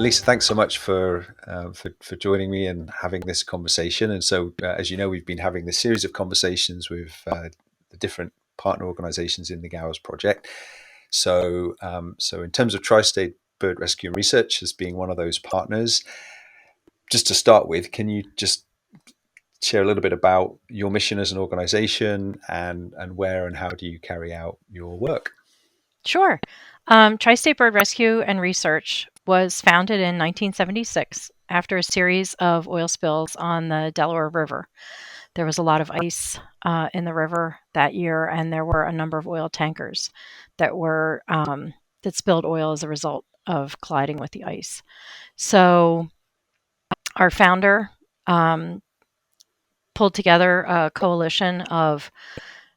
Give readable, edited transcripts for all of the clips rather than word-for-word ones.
Lisa, thanks so much for joining me and having this conversation. And so, as you know, we've been having this series of conversations with the different partner organisations in the GOWRS project. So in terms of Tri-State Bird Rescue and Research as being one of those partners, just to start with, can you just share a little bit about your mission as an organisation and where and how do you carry out your work? Sure. Tri-State Bird Rescue and Research was founded in 1976 after a series of oil spills on the Delaware River. There was a lot of ice in the river that year, and there were a number of oil tankers that spilled oil as a result of colliding with the ice. So our founder um, pulled together a coalition of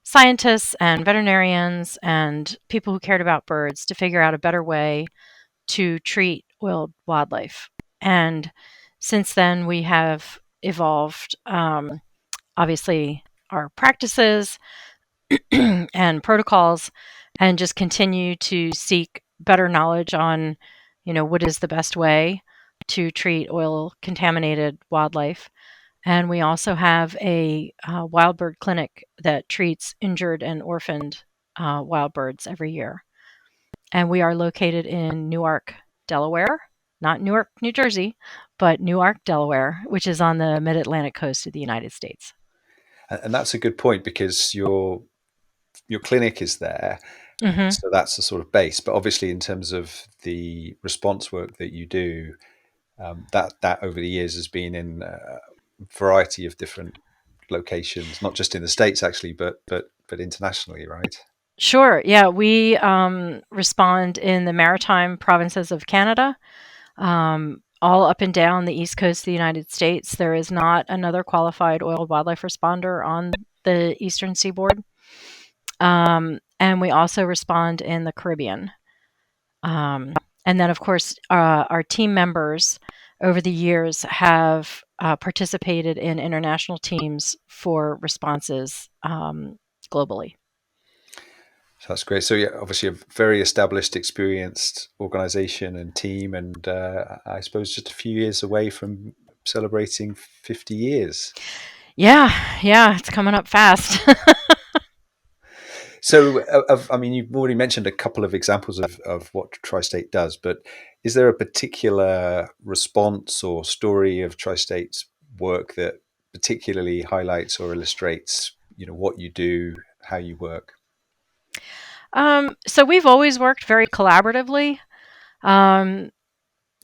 scientists and veterinarians and people who cared about birds to figure out a better way to treat oiled wildlife. And since then, we have evolved, obviously, our practices and protocols, and just continue to seek better knowledge on, what is the best way to treat oil contaminated wildlife. And we also have a wild bird clinic that treats injured and orphaned wild birds every year. And we are located in Newark, Delaware, not Newark, New Jersey, but Newark, Delaware, which is on the mid-Atlantic coast of the United States. And that's a good point because your clinic is there. Hmm. So that's the sort of base. But obviously, in terms of the response work that you do, that over the years has been in a variety of different locations, not just in the States actually, but internationally, right? Sure. Yeah, we respond in the maritime provinces of Canada, all up and down the east coast of the United States. There is not another qualified oil wildlife responder on the eastern seaboard. And we also respond in the Caribbean. And then, of course, our team members over the years have participated in international teams for responses globally. So that's great. So yeah, obviously a very established, experienced organization and team, and I suppose just a few years away from celebrating 50 years. Yeah, yeah, it's coming up fast. So, I mean, you've already mentioned a couple of examples of what Tri-State does, but is there a particular response or story of Tri-State's work that particularly highlights or illustrates, what you do, how you work? So we've always worked very collaboratively. Um,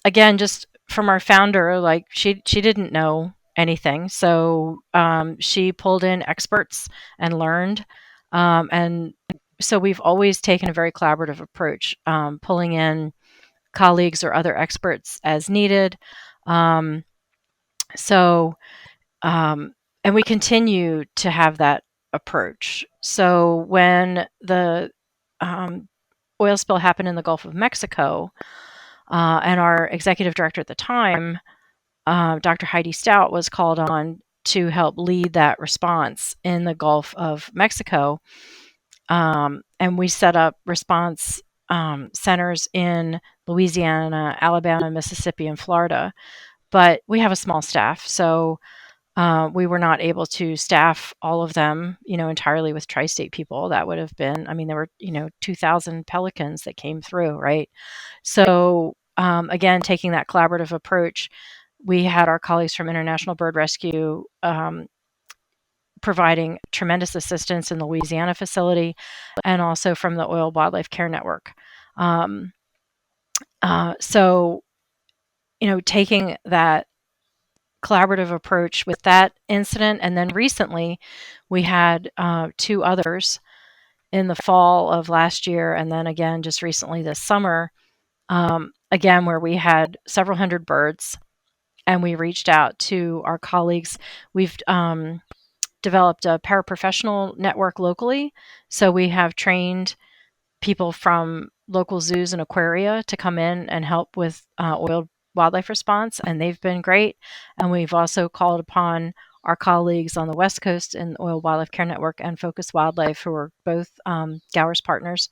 Again, just from our founder, like she didn't know anything, so she pulled in experts and learned, and so we've always taken a very collaborative approach, pulling in colleagues or other experts as needed. Um, so and we continue to have that approach. So when the um, oil spill happened in the Gulf of Mexico, and our executive director at the time, Dr. Heidi Stout, was called on to help lead that response in the Gulf of Mexico. And we set up response centers in Louisiana, Alabama, Mississippi, and Florida. But we have a small staff, so we were not able to staff all of them, entirely with tri-state people. That would have been, I mean, there were, 2,000 pelicans that came through, right? So, again, taking that collaborative approach, we had our colleagues from International Bird Rescue providing tremendous assistance in the Louisiana facility and also from the Oil Wildlife Care Network. Um, so, taking that collaborative approach with that incident. And then recently, we had two others in the fall of last year, and then again just recently this summer, again, where we had several hundred birds, and we reached out to our colleagues. We've developed a paraprofessional network locally, so we have trained people from local zoos and aquaria to come in and help with oil wildlife response, and they've been great. And we've also called upon our colleagues on the West Coast in Oil Wildlife Care Network and Focus Wildlife, who are both GOWRS partners,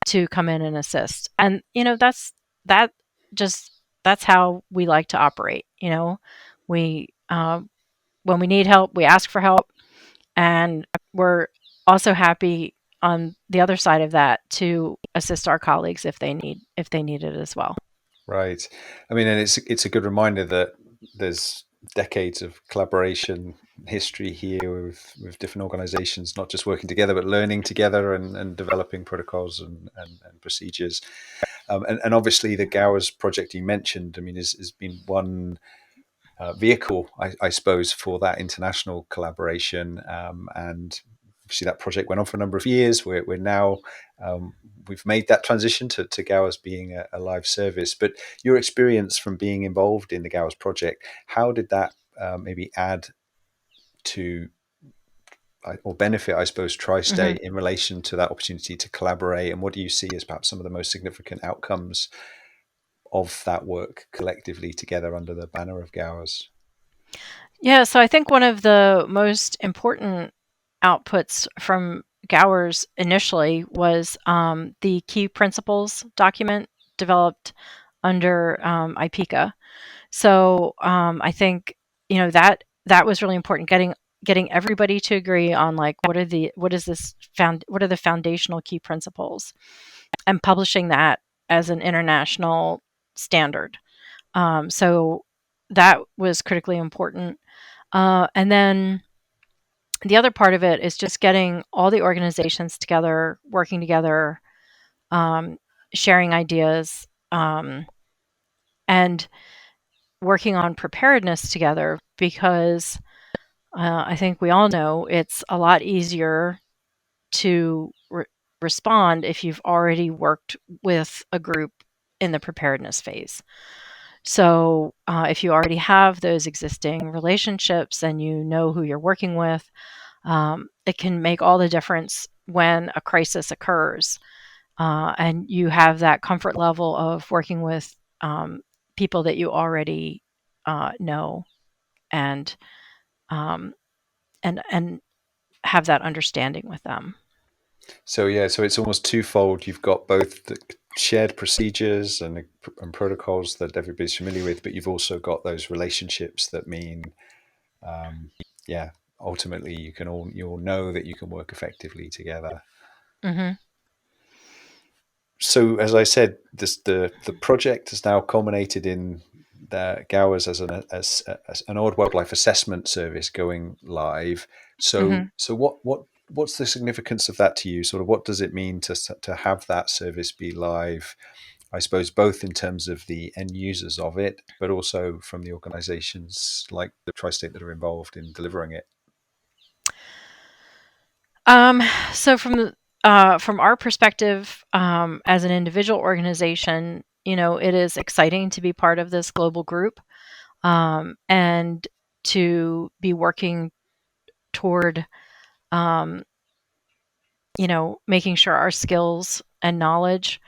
to come in and assist. And that's that just that's how we like to operate. We when we need help, we ask for help, and we're also happy on the other side of that to assist our colleagues if they need it as well. Right. I mean, and it's a good reminder that there's decades of collaboration history here with different organizations, not just working together, but learning together and developing protocols and procedures. And obviously the GOWRS project you mentioned, I mean, has been one vehicle, I suppose, for that international collaboration. And obviously that project went on for a number of years. We're now we've made that transition to GOWRS being a live service. But your experience from being involved in the GOWRS project, how did that maybe add to or benefit, I suppose, Hmm. Tri-State in relation to that opportunity to collaborate? And what do you see as perhaps some of the most significant outcomes of that work collectively together under the banner of GOWRS? Yeah, so I think one of the most important outputs from Gowers initially was the key principles document developed under IPICA. So I think that was really important, getting everybody to agree on like what are the foundational key principles, and publishing that as an international standard. So that was critically important. And then the other part of it is just getting all the organizations together, working together, um, sharing ideas, and working on preparedness together, because I think we all know it's a lot easier to respond if you've already worked with a group in the preparedness phase. So if you already have those existing relationships and you know who you're working with, it can make all the difference when a crisis occurs. And you have that comfort level of working with people that you already know, and um, and have that understanding with them. So yeah, so it's almost twofold. You've got both the shared procedures and protocols that everybody's familiar with, but you've also got those relationships that mean, um, yeah, ultimately you all know that you can work effectively together. Hmm. So as I said, the project has now culminated in the GOWRS as an old wildlife assessment service going live. So Hmm. what's the significance of that to you? Sort of what does it mean to have that service be live? I suppose both in terms of the end users of it, but also from the organisations like the Tri-State that are involved in delivering it. Um, so from our perspective, as an individual organization, it is exciting to be part of this global group, and to be working toward, um, making sure our skills and knowledge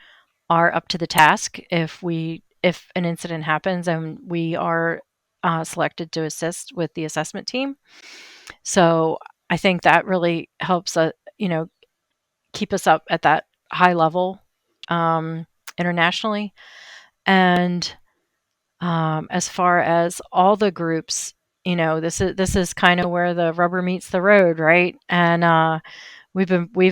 are up to the task if an incident happens and we are selected to assist with the assessment team. So I think that really helps keep us up at that high level, um, internationally. And as far as all the groups, this is kind of where the rubber meets the road, right? And we've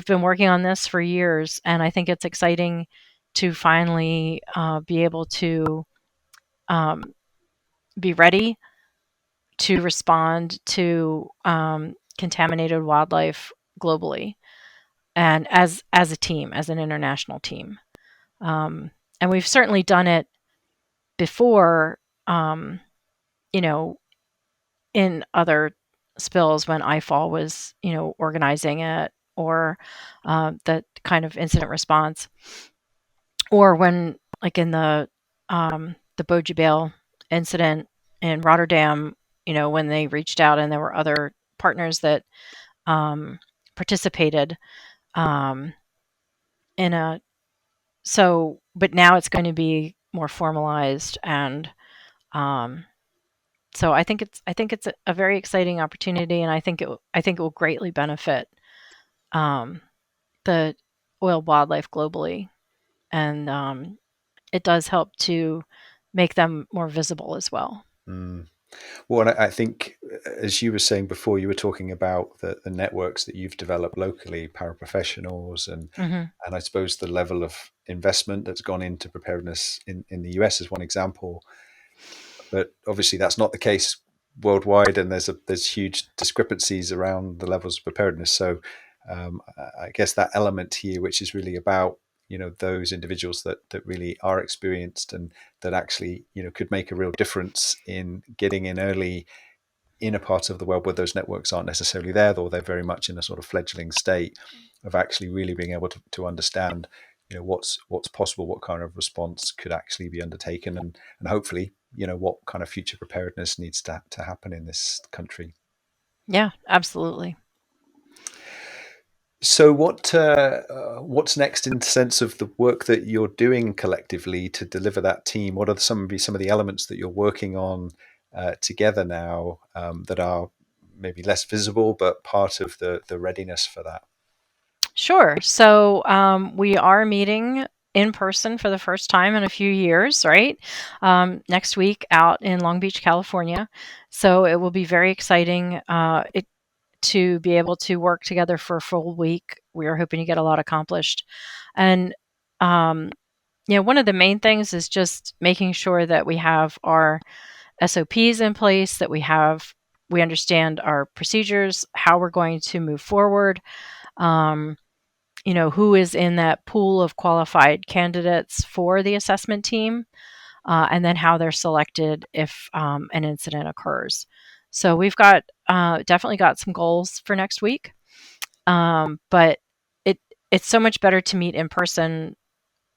been working on this for years, and I think it's exciting to finally be able to um, be ready to respond to contaminated wildlife globally, and as a team, as an international team. Um, and we've certainly done it before, um, you know, in other spills when IFAL was, organizing it, or that kind of incident response, or when, like in the Boji Bale incident in Rotterdam, when they reached out and there were other partners that um, participated um, in a so, but now it's going to be more formalized, and um, so I think it's a very exciting opportunity, and I think it will greatly benefit um, the oil wildlife globally, and it does help to make them more visible as well. Mm. Well, I think, as you were saying before, you were talking about the networks that you've developed locally, paraprofessionals, Hmm. and I suppose the level of investment that's gone into preparedness in the US is one example. But obviously, that's not the case worldwide, and there's huge discrepancies around the levels of preparedness. So, I guess that element here, which is really about those individuals that really are experienced and that actually could make a real difference in getting in early in a part of the world where those networks aren't necessarily there, or they're very much in a sort of fledgling state of actually really being able to understand, what's possible, what kind of response could actually be undertaken, and hopefully, what kind of future preparedness needs to happen in this country. Yeah, absolutely. So, what's next in the sense of the work that you're doing collectively to deliver that team? What are some of the elements that you're working on together now that are maybe less visible but part of the readiness for that? Sure. So we are meeting in person for the first time in a few years, right? Next week out in Long Beach, California. So it will be very exciting to be able to work together for a full week. We are hoping to get a lot accomplished. And, um, one of the main things is just making sure that we have our SOPs in place, that we understand our procedures, how we're going to move forward. Um, who is in that pool of qualified candidates for the assessment team, and then how they're selected if an incident occurs. So we've got definitely got some goals for next week, but it it's so much better to meet in person.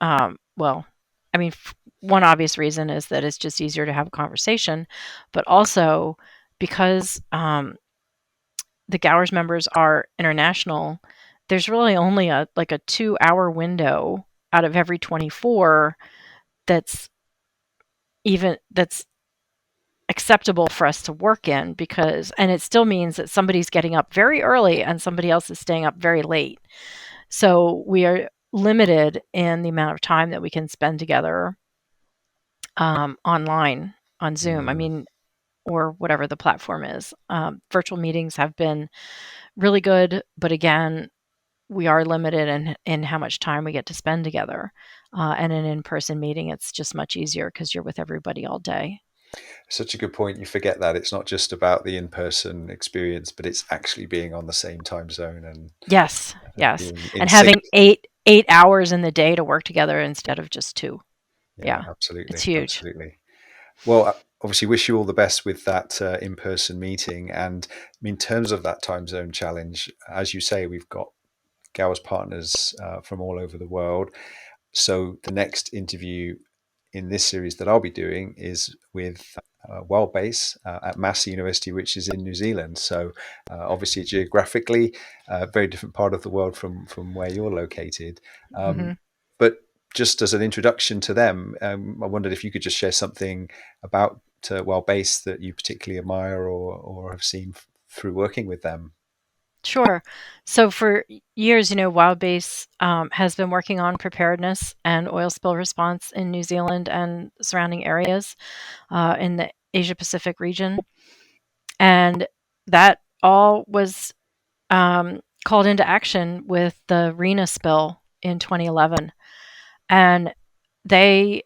Well, I mean, one obvious reason is that it's just easier to have a conversation, but also because the GOWRS members are international, there's really only a 2-hour window out of every 24 that's that's acceptable for us to work in, because and it still means that somebody's getting up very early and somebody else is staying up very late. So we are limited in the amount of time that we can spend together online on Zoom. I Mm. mean, or whatever the platform is. Virtual meetings have been really good, but again, we are limited in how much time we get to spend together. And an in-person meeting, it's just much easier because you're with everybody all day. Such a good point. You forget that it's not just about the in-person experience, but it's actually being on the same time zone Yes, and yes, being in and sync. having eight hours in the day to work together instead of just two. Yeah, Yeah, it's absolutely, huge. absolutely. Well, obviously, wish you all the best with that in-person meeting. And in terms of that time zone challenge, as you say, we've got GOWS partners from all over the world. So the next interview in this series that I'll be doing is with WildBase at Massey University, which is in New Zealand. So obviously, geographically, a very different part of the world from where you're located. Hmm. But just as an introduction to them, I wondered if you could just share something about WildBase that you particularly admire or have seen through working with them. Sure. So for years, WildBase has been working on preparedness and oil spill response in New Zealand and surrounding areas in the Asia Pacific region. And that all was called into action with the Rena spill in 2011. And they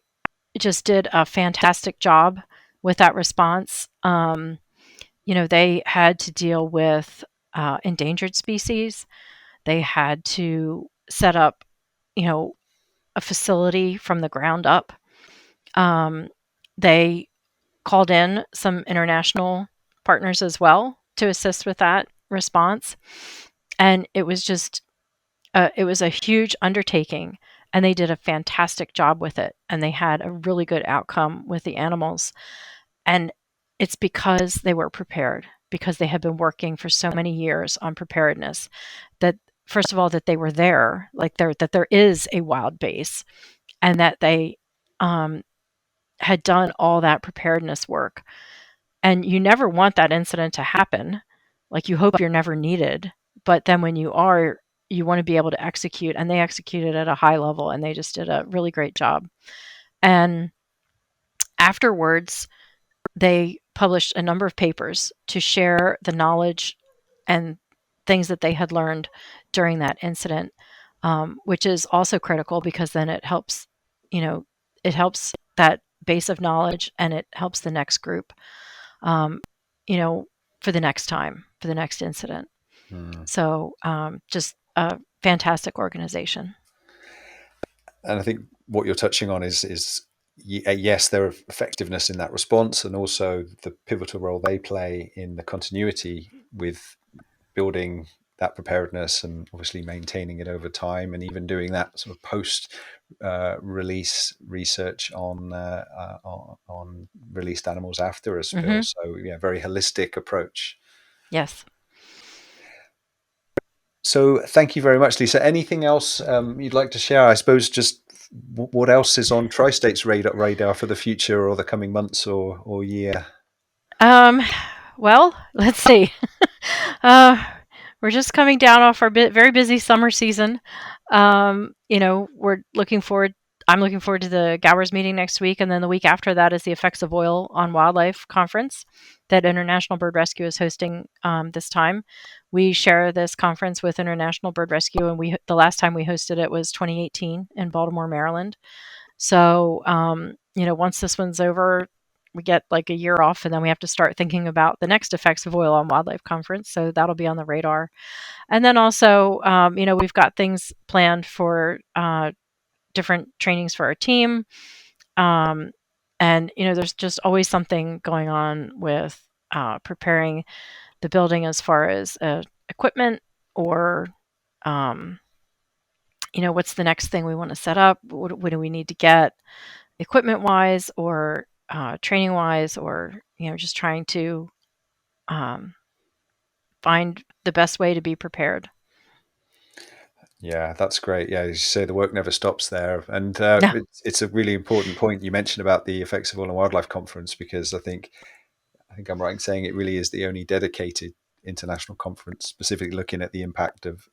just did a fantastic job with that response. They had to deal with endangered species. They had to set up, you know, a facility from the ground up. Um, they called in some international partners as well to assist with that response. And it was a huge undertaking, and they did a fantastic job with it. And they had a really good outcome with the animals. And it's because they were prepared, because they had been working for so many years on preparedness, that first of all, that they were there, that there is a wild base, and that they um, had done all that preparedness work. And you never want that incident to happen. Like, you hope you're never needed. But then when you are, you want to be able to execute. And they executed at a high level, and they just did a really great job. And afterwards, they published a number of papers to share the knowledge and things that they had learned during that incident, which is also critical because then it helps, it helps that base of knowledge and it helps the next group, um, you know, for the next time, for the next incident. Mm. So just a fantastic organization. And I think what you're touching on is yes, their effectiveness in that response, and also the pivotal role they play in the continuity with building that preparedness and obviously maintaining it over time, and even doing that sort of post release research on released animals after a spill. Mm-hmm. So yeah, very holistic approach. Yes. So thank you very much, Lisa. Anything else you'd like to share? I suppose just what else is on Tri-State's radar for the future or the coming months or year? Um, well, let's see. uh, we're just coming down off our very busy summer season. We're looking forward. I'm looking forward to the GOWRS meeting next week, and then the week after that is the Effects of Oil on Wildlife conference that International Bird Rescue is hosting this time. We share this conference with International Bird Rescue, and the last time we hosted it was 2018 in Baltimore, Maryland. So, once this one's over, we get like a year off, and then we have to start thinking about the next Effects of Oil on Wildlife conference. So that'll be on the radar. And then also, we've got things planned for different trainings for our team. And, there's just always something going on with preparing the building as far as equipment or, what's the next thing we want to set up? What do we need to get equipment wise or training wise, or, just trying to um, find the best way to be prepared. Yeah, that's great. Yeah, as you say, the work never stops there, and Yeah. it's a really important point you mentioned about the Effects of Oil and Wildlife Conference, because I think I'm right in saying it really is the only dedicated international conference specifically looking at the impact of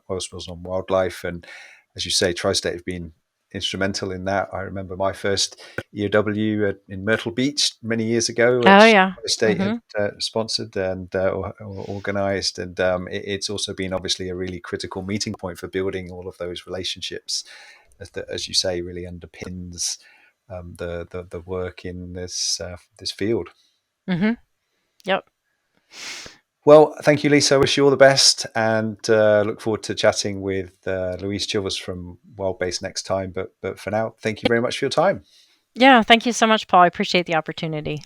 oil spills on wildlife. And as you say, Tri-State have been instrumental in that. I remember my first EOW in Myrtle Beach many years ago, Oh which yeah. Tri-State had Hmm. sponsored and or organised. And it's also been obviously a really critical meeting point for building all of those relationships, as you say, really underpins the work in this field. Hmm. Yep. Well, thank you, Lisa. I wish you all the best, and look forward to chatting with Louise Chilvers from Wild Base next time. But for now, thank you very much for your time. Yeah. Thank you so much, Paul. I appreciate the opportunity.